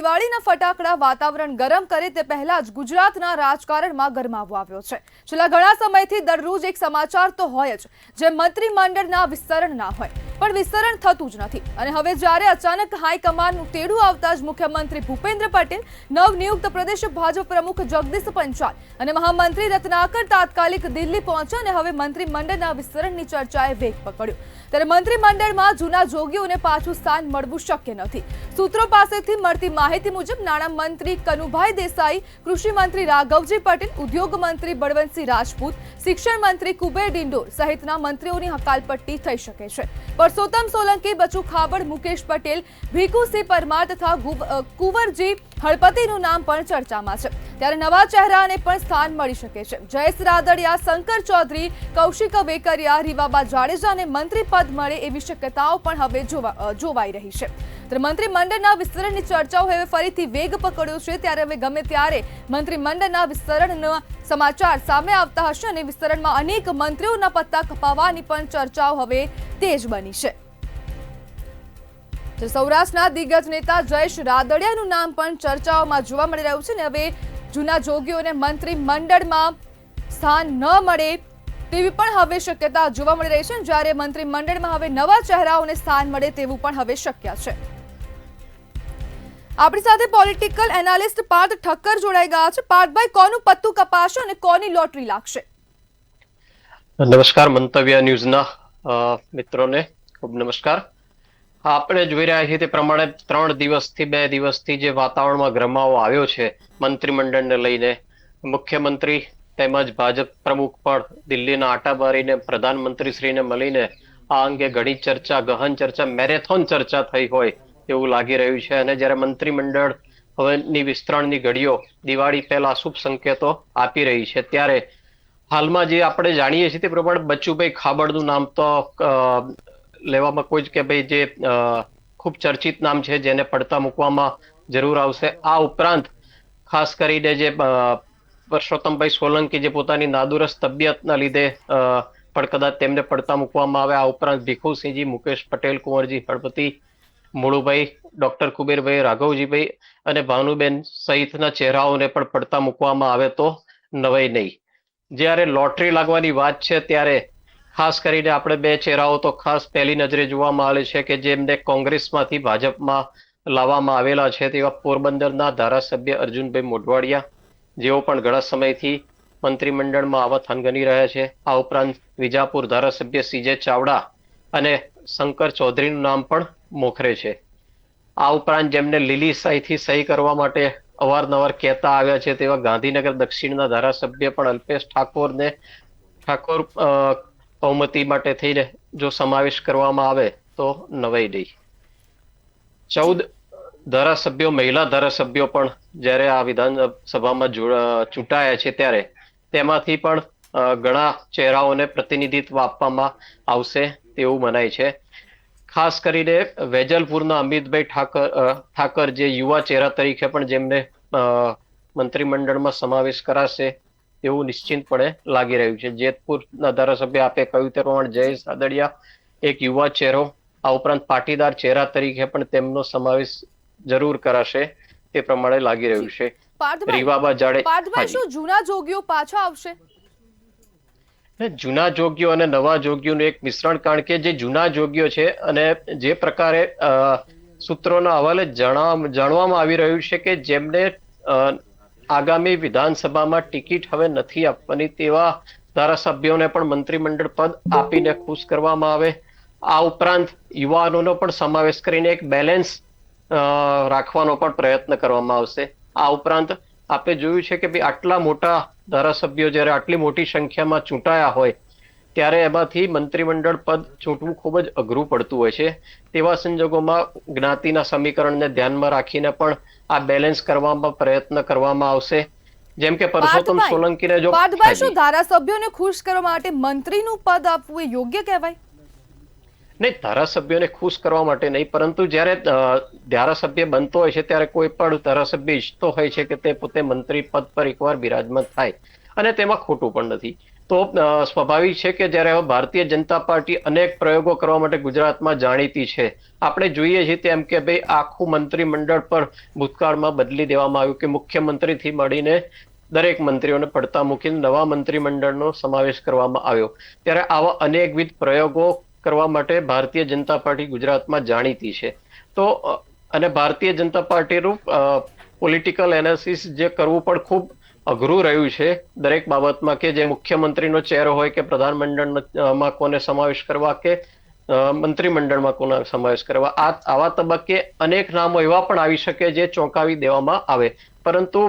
દિવાળીના ફટાકડા વાતાવરણ ગરમ કરે તે પહેલા જ ગુજરાતના રાજકારણમાં ગરમાવો આવ્યો છે। છેલ્લા ઘણા સમયથી દરરોજ એક સમાચાર તો હોય જ જે મંત્રીમંડળના વિસ્તરણના હોય, પણ વિસ્તરણ થતું જ નથી। અને હવે જ્યારે અચાનક હાઈકમાન્ડનું તેડું આવતા જ મુખ્યમંત્રી ભૂપેન્દ્ર પટેલ, નવનિયુક્ત પ્રદેશ ભાજપ પ્રમુખ જગદીશ પંચાલ અને મહામંત્રી રત્નાકર તાત્કાલિક દિલ્હી પહોંચ્યા અને હવે મંત્રીમંડળના વિસ્તરણની ચર્ચાએ વેગ પકડ્યો। ત્યારે મંત્રીમંડળમાં જૂના જોગીઓને પાછું સ્થાન મળવું શક્ય નથી। સૂત્રો પાસેથી મળતી માહિતી મુજબ નાણામંત્રી કનુભાઈ દેસાઈ, કૃષિ મંત્રી રાઘવજી પટેલ, ઉદ્યોગ મંત્રી બળવંતસિંહ રાજપૂત, શિક્ષણ મંત્રી કુબેર ડિંડોર સહિતના મંત્રીઓની હકાલપટ્ટી થઈ શકે છે। પરસોત્તમ સોલંકી, બચુ ખાબડ, મુકેશ પટેલ, ભીખુસિંહ પરમાર તથા કુંવરજી હળપતિનું નામ પણ ચર્ચામાં છે। ત્યારે નવા ચહેરાને પણ સ્થાન મળી શકે છે। જયેશ રાદડિયા, શંકર ચૌધરી, કૌશિક વેકરિયા, રીવાબા જાડેજાને મંત્રી પદ મળે એવી શક્યતાઓ પણ હવે જોવાઈ રહી છે। મંત્રીમંડળના વિસ્તરણની ચર્ચાઓ હવે ફરીથી વેગ પકડ્યો છે। ત્યારે હવે ગમે ત્યારે મંત્રીમંડળના વિસ્તરણના સમાચાર સામે આવતા હશે અને વિસ્તરણમાં અનેક મંત્રીઓના પત્તા કપાવવાની પણ ચર્ચાઓ હવે તેજ બની છે। સૌરાષ્ટ્રના દિગ્ગજ નેતા જયેશ રાદડિયાનું નામ પણ ચર્ચાઓમાં જોવા મળી રહ્યું છે અને હવે જૂના જોગીઓને મંત્રીમંડળમાં સ્થાન ન મળે તેવી પણ હવે શક્યતા જોવા મળી રહી છે। જ્યારે મંત્રીમંડળમાં હવે નવા ચહેરાઓને સ્થાન મળે તેવું પણ હવે શક્ય છે। આપણી સાથે પોલિટિકલ એનાલિસ્ટ પાર્થ ઠક્કર જોડાઈ ગયા છે। પાર્થભાઈ, કોનું પત્તું કપાશે અને કોની લોટરી લાગશે? નમસ્કાર મંતવ્ય ન્યૂઝના મિત્રોને ખૂબ નમસ્કાર। આપણે જોઈ રહ્યા છીએ તે પ્રમાણે 2 દિવસથી જે વાતાવરણમાં ગરમાવો આવ્યો છે મંત્રીમંડળને લઈને, મુખ્યમંત્રી તેમજ ભાજપ પ્રમુખ પણ દિલ્હીના આટા મારીને પ્રધાનમંત્રીશ્રીને મળીને આ અંગે ઘણી ચર્ચા, ગહન ચર્ચા, મેરેથોન ચર્ચા થઈ હોય એવું લાગી રહ્યું છે। અને જ્યારે મંત્રીમંડળ હવેની વિસ્તરણની ઘડીઓ દિવાળી પહેલા શુભ સંકેતો આપી રહી છે, ત્યારે હાલમાં જે આપણે જાણીએ છીએ તે પ્રમાણે બચુભાઈ ખાબડનું નામ તો લેવામાં કોઈ જ કે ભાઈ જે ખૂબ ચર્ચિત નામ છે જેને પડતા મૂકવામાં જરૂર આવશે। આ ઉપરાંત ખાસ કરીને જે પરસોત્તમભાઈ સોલંકી જે પોતાની નાદુરસ્ત તબિયતના લીધે પણ કદાચ તેમને પડતા મૂકવામાં આવે। આ ઉપરાંત ભીખુસિંહજી, મુકેશ પટેલ, કુંવરજી હળપતિ, મુળુભાઈ, ડોક્ટર કુબેરભાઈ, રાઘવજીભાઈ અને ભાનુબેન સહિતના ચહેરાઓને પણ પડતા મૂકવામાં આવે તો નવાઈ નહીં। જ્યારે લોટરી લાગવાની વાત છે ત્યારે ખાસ કરીને આપણે 2 ચહેરાઓ તો ખાસ પહેલી નજરે જોવામાં આવે છે કે જેમને કોંગ્રેસમાંથી ભાજપમાં લાવવામાં આવેલા છે, તેવા પોરબંદરના ધારાસભ્ય અર્જુનભાઈ મોઢવાડિયા, જેઓ પણ ઘણા સમયથી મંત્રીમંડળમાં આવા સ્થાન ગણી રહ્યા છે। આ ઉપરાંત વિજાપુર ધારાસભ્ય સીજે ચાવડા અને શંકર ચૌધરીનું નામ પણ મોખરે છે। આ ઉપરાંત જેમને લીલી શાહીથી સહી કરવા માટે અવારનવાર કહેતા આવ્યા છે તેવા ગાંધીનગર દક્ષિણના ધારાસભ્ય પણ અલ્પેશ ઠાકોર બહુમતી માટે થઈને જો સમાવેશ કરવામાં આવે તો નવાઈ નહીં। 14 ધારાસભ્યો, મહિલા ધારાસભ્યો પણ જ્યારે આ વિધાનસભામાં ચૂંટાયા છે ત્યારે તેમાંથી પણ ઘણા ચહેરાઓને પ્રતિનિધિત્વ આપવામાં આવશે તેવું મનાય છે। ખાસ કરીને વેજલપુરના અમિતભાઈ ઠાકર જે યુવા ચહેરા તરીકે પણ જેમને મંત્રીમંડળમાં સમાવેશ કરાશે એવું નિશ્ચિતપણે લાગી રહ્યું છે। જેતપુરના ધારાસભ્ય આપે કહ્યું તે પ્રમાણે જયેશ રાદડિયા એક યુવા ચહેરો, આ ઉપરાંત પાટીદાર ચહેરા તરીકે પણ તેમનો સમાવેશ જરૂર કરાશે તે પ્રમાણે લાગી રહ્યું છે। રીવાબા પાર્થભાઈ, શું જૂના જોગીઓ પાછા આવશે? જૂના જોગીઓ અને નવા જોગીઓનું એક મિશ્રણ, કારણ કે જે જૂના જોગીઓ છે અને જે પ્રકારે સૂત્રોના હવાલે જાણવામાં આવી રહ્યું છે કે જેમને આગામી વિધાનસભામાં ટિકિટ હવે નથી આપવાની તેવા ધારાસભ્યોને પણ મંત્રીમંડળ પદ આપીને ખુશ કરવામાં આવે। આ ઉપરાંત યુવાનોનો પણ સમાવેશ કરીને એક બેલેન્સ રાખવાનો પણ પ્રયત્ન કરવામાં આવશે। આ ઉપરાંત આપણે જોયું છે કે ભાઈ આટલા મોટા ધારાસભ્યો જ્યારે આટલી મોટી સંખ્યામાં ચૂંટાયા હોય ત્યારે એમાંથી મંત્રીમંડળ પદ ચૂંટવું ખૂબ જ અઘરું પડતું હોય છે। તેવા સંજોગોમાં જ્ઞાતિના સમીકરણને ધ્યાનમાં રાખીને પણ આ બેલેન્સ કરવામાં પ્રયત્ન કરવામાં આવશે। જેમ કે પરસોત્તમ સોલંકીને જો પાર્થભાઈ, શું ધારાસભ્યોને ખુશ કરવા માટે મંત્રીનું પદ આપવું એ યોગ્ય કહેવાય? નહીં, ધારાસભ્યોને ખુશ કરવા માટે નહીં, પરંતુ જ્યારે ધારાસભ્ય બનતો હોય છે ત્યારે કોઈ પણ ધારાસભ્ય ઈચ્છતો હોય છે કે તે પોતે મંત્રી પદ પર એકવાર બિરાજમાન થાય અને તેમાં ખોટું પણ નથી। તો સ્વાભાવિક છે કે જ્યારે હવે ભારતીય જનતા પાર્ટી અનેક પ્રયોગો કરવા માટે ગુજરાતમાં જાણીતી છે. આપણે જોઈએ છીએ તેમ કે ભાઈ આખું મંત્રીમંડળ પર ભૂતકાળમાં બદલી દેવામાં આવ્યું કે મુખ્યમંત્રીથી મળીને દરેક મંત્રીઓને પડતા મૂકીને નવા મંત્રીમંડળનો સમાવેશ કરવામાં આવ્યો. ત્યારે આવા અનેકવિધ પ્રયોગો કરવા માટે ભારતીય જનતા પાર્ટી ગુજરાતમાં જાણીતી છે. તો અને ભારતીય જનતા પાર્ટીનું પોલિટિકલ એનાલિસિસ જે કરવું પણ ખૂબ અઘરું રહ્યું છે દરેક બાબતમાં, કે જે મુખ્યમંત્રીનો ચહેરો હોય કે પ્રધાનમંડળમાં કોને સમાવેશ કરવા કે મંત્રીમંડળમાં કોનો સમાવેશ કરવા. આવા તબક્કે અનેક નામો એવા પણ આવી શકે જે ચોંકાવી દેવામાં આવે. પરંતુ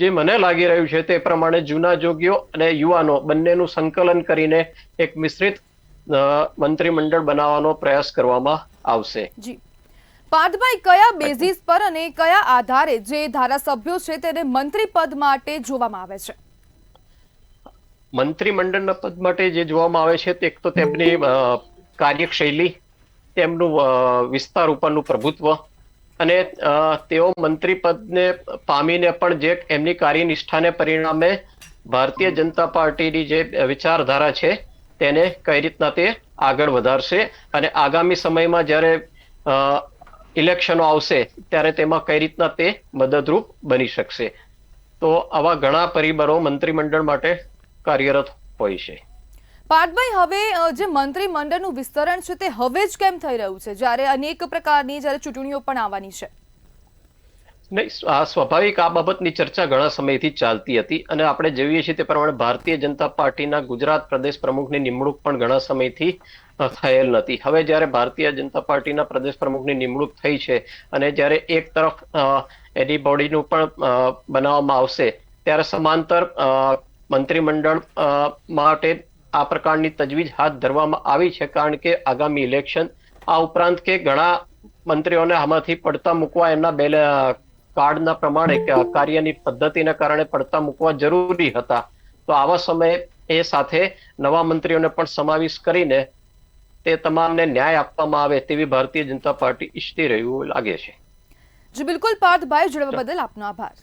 જે મને લાગી રહ્યું છે તે પ્રમાણે જૂના જોગીઓ અને યુવાનો બંનેનું સંકલન કરીને એક મિશ્રિત મંત્રીમંડળ બનાવવાનો પ્રયાસ કરવામાં આવશે. જી પાર્થભાઈ, કયા બેઝિસ પર અને કયા આધારે જે ધારાસભ્યો છે તેને મંત્રી પદ માટે જોવામાં આવે છે? મંત્રીમંડળના પદ માટે જે જોવામાં આવે છે તે એક તો તેમની કાર્યશૈલી, તેમનું વિસ્તાર ઉપરનું પ્રભુત્વ, અને તેઓ મંત્રી પદને પામીને પણ જે એમની કાર્યનિષ્ઠાને પરિણામે ભારતીય જનતા પાર્ટીની જે વિચારધારા છે તેને કઈ રીતના તે આગળ વધારશે અને આગામી સમયમાં જ્યારે ઇલેક્શનો આવશે ત્યારે તેમાં કઈ રીતના તે મદદરૂપ બની શકશે. તો આવા ઘણા પરિબળો મંત્રીમંડળ માટે કાર્યરત હોય છે. પાર્થભાઈ, હવે જે મંત્રીમંડળનું વિસ્તરણ છે તે હવે જ કેમ થઈ રહ્યું છે જ્યારે અનેક પ્રકારની જ્યારે ચૂંટણીઓ પણ આવવાની છે? નહીં, આ સ્વાભાવિક આ બાબતની ચર્ચા ઘણા સમયથી ચાલતી હતી અને આપણે જોઈએ છીએ તે પ્રમાણે ભારતીય જનતા પાર્ટીના ગુજરાત પ્રદેશ પ્રમુખની નિમણૂક પણ ઘણા સમયથી થયેલ નથી. હવે જ્યારે ભારતીય જનતા પાર્ટીના પ્રદેશ પ્રમુખની નિમણૂક થઈ છે અને જ્યારે એક તરફ એની બોડીનું પણ બનાવવામાં આવશે ત્યારે સમાંતર મંત્રીમંડળ માટે આ પ્રકારની તજવીજ હાથ ધરવામાં આવી છે. કારણ કે આગામી ઇલેક્શન, આ ઉપરાંત કે ઘણા મંત્રીઓને આમાંથી પડતા મૂકવા એમના કાર્ડના પ્રમાણે કાર્યની પદ્ધતિના કારણે પડતા મૂકવા જરૂરી હતા. તો આવા સમયે એ સાથે નવા મંત્રીઓને પણ સમાવેશ કરીને તે તમામને ન્યાય આપવામાં આવે તેવી ભારતીય જનતા પાર્ટી ઈચ્છતી રહ્યું લાગે છે. જી બિલકુલ પાર્થભાઈ, જોડવા બદલ આપનો આભાર.